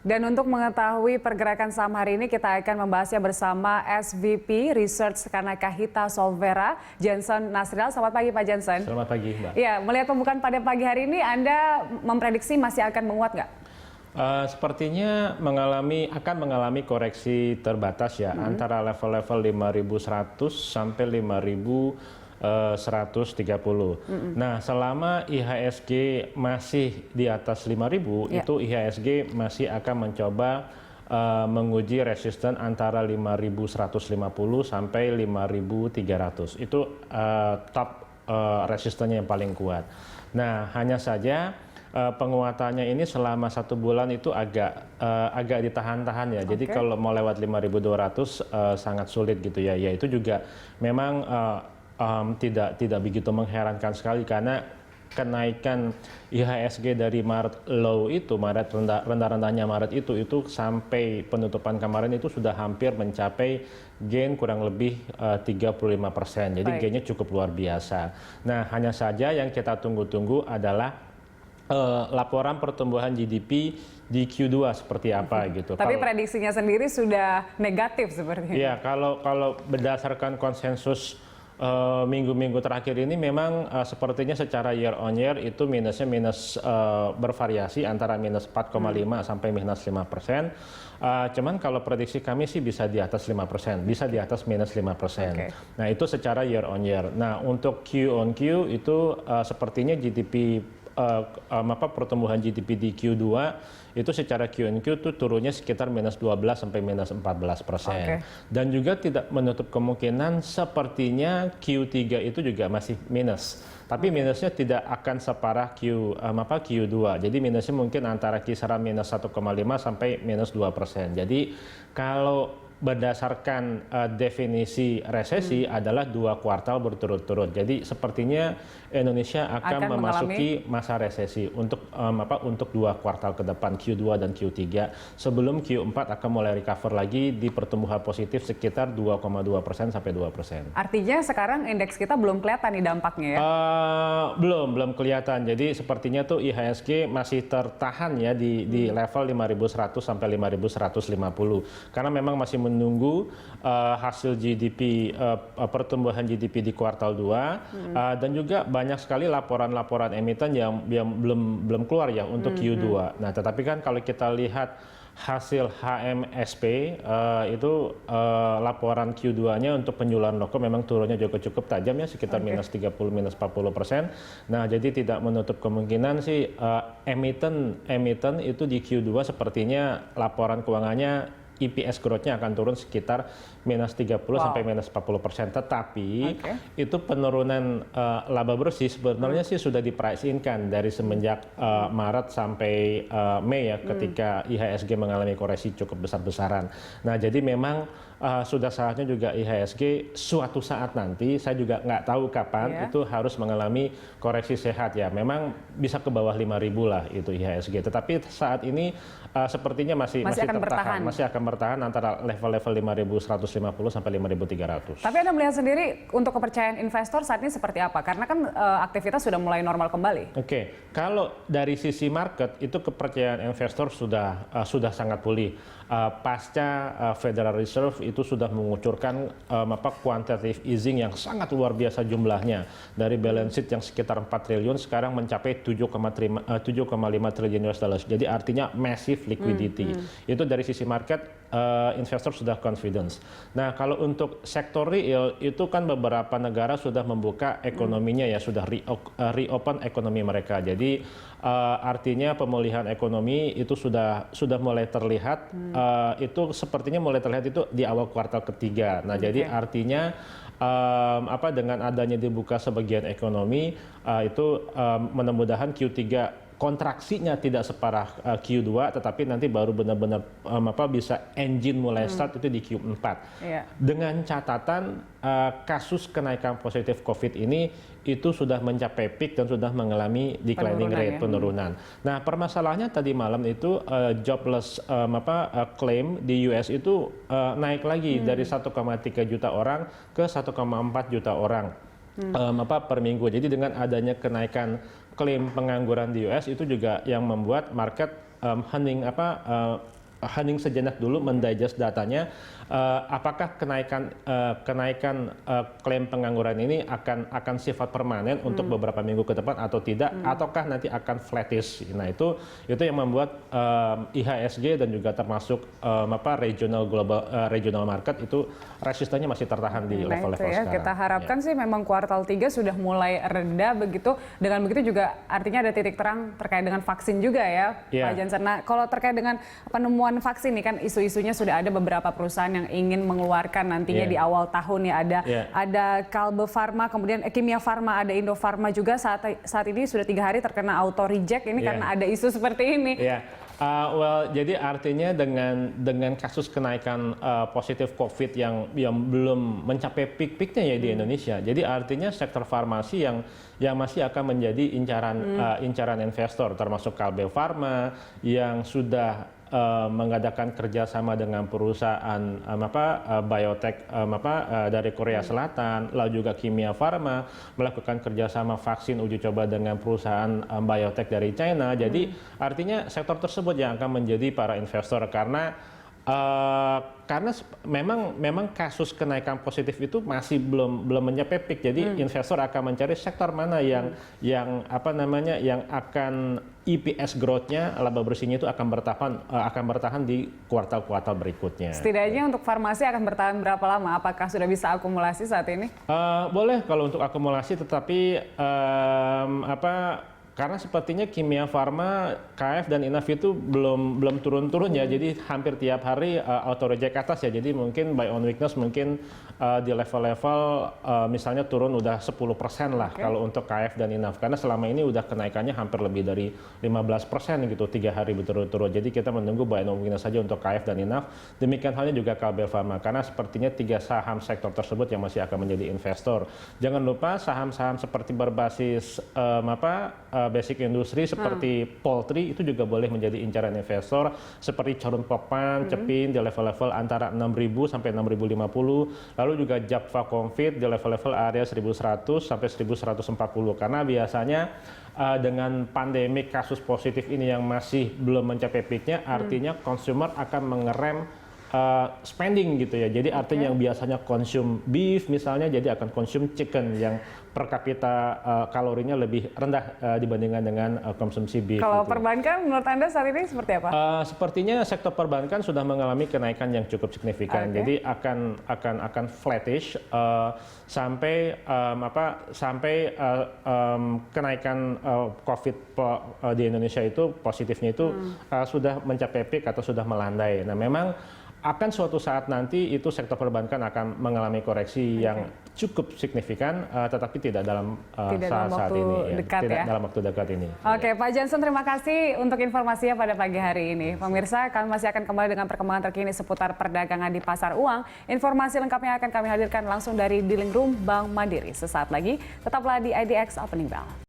Dan untuk mengetahui pergerakan saham hari ini, kita akan membahasnya bersama SVP Research Kanakahita Solvera, Jensen Nasrial. Selamat pagi Pak Jensen. Selamat pagi Mbak. Ya, melihat pembukaan pada pagi hari ini, Anda memprediksi masih akan menguat nggak? Sepertinya akan mengalami koreksi terbatas ya, antara level-level 5.100 sampai 5.130. Nah, selama IHSG masih di atas 5.000, itu IHSG masih akan mencoba menguji resisten antara 5.150 sampai 5.300. Itu top resistennya yang paling kuat. Nah, hanya saja penguatannya ini selama 1 bulan itu agak ditahan-tahan ya. Jadi kalau mau lewat 5.200 sangat sulit gitu ya. Ya itu juga memang tidak begitu mengherankan sekali karena kenaikan IHSG dari Maret low itu, rendah-rendahnya Maret itu sampai penutupan kemarin itu sudah hampir mencapai gain kurang lebih 35%. Jadi gainnya cukup luar biasa. Nah, hanya saja yang kita tunggu-tunggu adalah laporan pertumbuhan GDP di Q2 seperti apa gitu. Tapi prediksinya sendiri sudah negatif sepertinya. Iya, kalau berdasarkan konsensus minggu-minggu terakhir ini memang sepertinya secara year on year itu minusnya bervariasi antara minus 4,5 sampai minus 5%. Cuman kalau prediksi kami sih bisa di atas 5%, bisa di atas minus 5%. Nah, itu secara year on year. Nah, untuk Q on Q itu sepertinya GDP pertumbuhan GDP di Q2 itu secara Q&Q itu turunnya sekitar minus 12 sampai minus 14%. Dan juga tidak menutup kemungkinan sepertinya Q3 itu juga masih minus. Tapi minusnya tidak akan separah Q2. Jadi minusnya mungkin antara kisaran minus 1,5 sampai minus 2%. Jadi kalau berdasarkan definisi resesi adalah 2 kuartal berturut-turut. Jadi sepertinya Indonesia akan memasuki masa resesi untuk 2 kuartal ke depan, Q2 dan Q3. Sebelum Q4 akan mulai recover lagi di pertumbuhan positif sekitar 2,2% sampai 2%. Artinya sekarang indeks kita belum kelihatan nih dampaknya ya? Belum kelihatan. Jadi sepertinya tuh IHSG masih tertahan ya di level 5.100 sampai 5.150. Karena memang masih menunggu hasil GDP, pertumbuhan GDP di kuartal 2, dan juga banyak sekali laporan-laporan emiten yang belum keluar ya untuk Q2. Nah, tetapi kan kalau kita lihat hasil HMSP itu laporan Q2-nya untuk penjualan loko memang turunnya juga cukup tajam ya, sekitar minus 30, minus 40%. Nah, jadi tidak menutup kemungkinan sih emiten itu di Q2 sepertinya laporan keuangannya EPS growth-nya akan turun sekitar minus 30 sampai minus 40%. Tetapi itu penurunan laba bersih sebenarnya sih sudah di-price-in-kan dari semenjak Maret sampai Mei ya, ketika IHSG mengalami koreksi cukup besar-besaran. Nah, jadi memang sudah saatnya juga IHSG suatu saat nanti, saya juga nggak tahu kapan, itu harus mengalami koreksi sehat ya. Memang bisa ke bawah 5.000 lah itu IHSG. Tetapi saat ini sepertinya masih tertahan, masih akan bertahan antara level-level 5.150 sampai 5.300. Tapi Anda melihat sendiri untuk kepercayaan investor saat ini seperti apa? Karena kan aktivitas sudah mulai normal kembali. Kalau dari sisi market itu kepercayaan investor sudah sangat pulih. Pasca Federal Reserve itu sudah mengucurkan quantitative easing yang sangat luar biasa jumlahnya. Dari balance sheet yang sekitar 4 triliun sekarang mencapai 7,5 triliun US dollars. Jadi artinya massive liquidity. Itu dari sisi market, investor sudah confidence. Nah, kalau untuk sektor real itu kan beberapa negara sudah membuka ekonominya ya, sudah reopen ekonomi mereka. Jadi artinya pemulihan ekonomi itu sudah mulai terlihat. Itu sepertinya mulai terlihat itu di awal kuartal ketiga. Nah, jadi artinya dengan adanya dibuka sebagian ekonomi itu mudah-mudahan Q3 kontraksinya tidak separah Q2, tetapi nanti baru benar-benar bisa engine mulai start itu di Q4. Dengan catatan kasus kenaikan positif COVID ini itu sudah mencapai peak dan sudah mengalami declining rate, penurunan. Nah, permasalahannya tadi malam itu jobless claim di US itu naik lagi dari 1,3 juta orang ke 1,4 juta orang per minggu. Jadi dengan adanya kenaikan klaim pengangguran di US itu juga yang membuat market hening sejenak dulu, mendigest datanya, apakah kenaikan klaim pengangguran ini akan sifat permanen untuk beberapa minggu ke depan atau tidak, ataukah nanti akan flattish. Nah itu yang membuat IHSG dan juga termasuk regional market itu resistennya masih tertahan di level-level sekarang. Kita harapkan sih memang kuartal 3 sudah mulai reda begitu. Dengan begitu juga artinya ada titik terang terkait dengan vaksin juga ya, Pak Jansen. Nah, kalau terkait dengan penemuan vaksin nih kan isu-isunya sudah ada beberapa perusahaan yang ingin mengeluarkan nantinya di awal tahun ya, ada Kalbe Farma, kemudian Kimia Farma, ada Indofarma juga saat ini sudah 3 hari terkena auto reject ini karena ada isu seperti ini. Jadi artinya dengan kasus kenaikan positif COVID yang belum mencapai peak-peaknya ya di Indonesia. Jadi artinya sektor farmasi yang masih akan menjadi incaran investor, termasuk Kalbe Farma yang sudah mengadakan kerjasama dengan perusahaan biotech dari Korea Selatan, lalu juga Kimia Farma melakukan kerjasama vaksin uji coba dengan perusahaan biotech dari China. Jadi artinya sektor tersebut yang akan menjadi para investor karena memang kasus kenaikan positif itu masih belum mencapai peak. Jadi investor akan mencari sektor mana yang akan EPS growth-nya, laba bersihnya itu akan bertahan di kuartal-kuartal berikutnya. Setidaknya untuk farmasi akan bertahan berapa lama? Apakah sudah bisa akumulasi saat ini? Boleh kalau untuk akumulasi, tetapi karena sepertinya Kimia Farma, KF dan Inaf itu belum turun-turun ya, jadi hampir tiap hari auto reject atas ya, jadi mungkin buy on weakness mungkin di level-level misalnya turun udah 10% lah kalau untuk KF dan Inaf, karena selama ini udah kenaikannya hampir lebih dari 15% gitu 3 hari berturut-turut. Jadi kita menunggu buy on weakness saja untuk KF dan Inaf. Demikian halnya juga Kalbe Farma, karena sepertinya 3 saham sektor tersebut yang masih akan menjadi investor. Jangan lupa saham-saham seperti berbasis basic industri seperti poultry itu juga boleh menjadi incaran investor, seperti Charoen Pokpan, Cepin di level-level antara 6.000 sampai 6.050, lalu juga Japfa Comfit di level-level area 1.100 sampai 1.140, karena biasanya dengan pandemik kasus positif ini yang masih belum mencapai peaknya, artinya consumer akan mengerem spending gitu ya. Jadi artinya yang biasanya konsum beef misalnya jadi akan konsum chicken yang per kapita kalorinya lebih rendah dibandingkan dengan konsumsi beef. Kalau gitu. perbankan menurut Anda saat ini seperti apa? Sepertinya sektor perbankan sudah mengalami kenaikan yang cukup signifikan. Jadi akan flattish sampai kenaikan COVID di Indonesia itu positifnya itu sudah mencapai peak atau sudah melandai. Nah, memang akan suatu saat nanti itu sektor perbankan akan mengalami koreksi yang cukup signifikan, tetapi tidak dalam saat ini, dalam waktu dekat ini. Oke, Pak Jansen, terima kasih untuk informasinya pada pagi hari ini. Pemirsa, kami masih akan kembali dengan perkembangan terkini seputar perdagangan di pasar uang. Informasi lengkapnya akan kami hadirkan langsung dari Dealing Room Bank Mandiri. Sesaat lagi, tetaplah di IDX Opening Bell.